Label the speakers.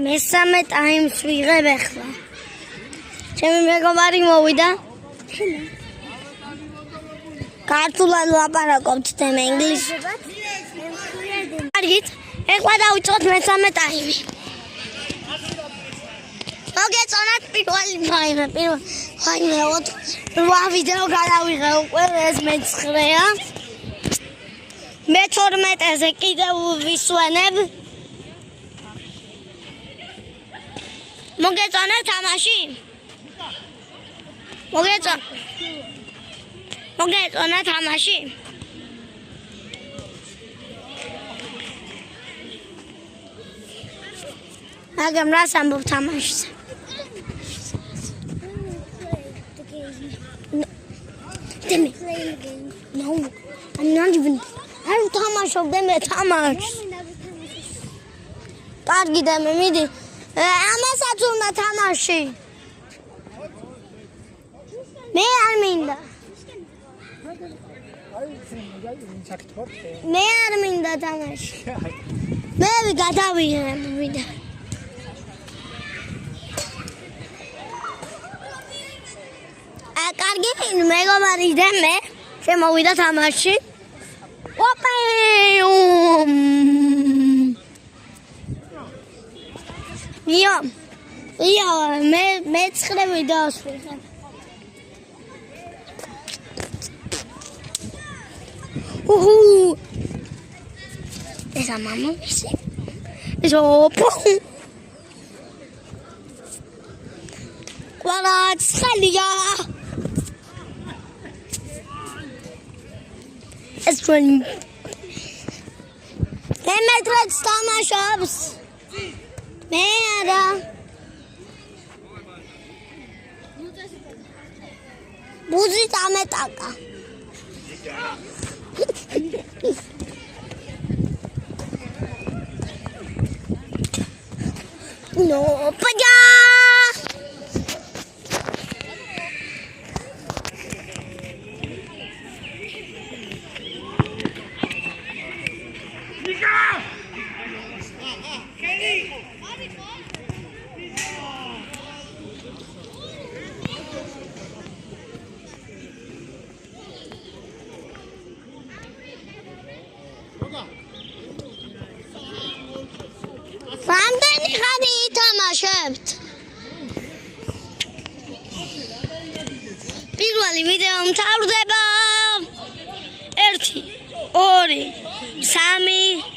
Speaker 1: მესამე ტაიმს ვიღებ ახლა. ჩემი მეგობარი მოვიდა. ქართულად ლაპარაკობთ და ინგლისურად. კარგით, ეხლა დავიწყოთ მესამე ტაიმი. მოგეწონათ პირველი ტაიმი, პირველი 8 ვიდეო გადავიღე უკვე ეს მე-9-ია. მე-12-ზე კიდევ ვისვენებ. მოგეწონათ თამაში? მოგეწონათ თამაში? მაგრამ რას ამბობ თამაშზე? No, I'm not even. I don't თამაშობ მე თამაშს. კარგი და მე მიდი. ამასაც უნდა თამაში. მე არ მინდა. მე არ მინდა თამაში. მე გადავიღებ ვიდა. კარგი, მეგობარი და მე შემოვიდა თამაში. ოპა! ია, მე 9 ვიდეოს ვიღებ. ეს ამამა ისე. ეს ოპა! კვარაც ხალია. ეს როლი. მეტროც თამაშობს. მე არა. ბუზი დამეტაკა. ნო, პაჯა! რამდენი ხანი ითამაშებთ? პირველი ვიდეო მთავრდება 1 2 3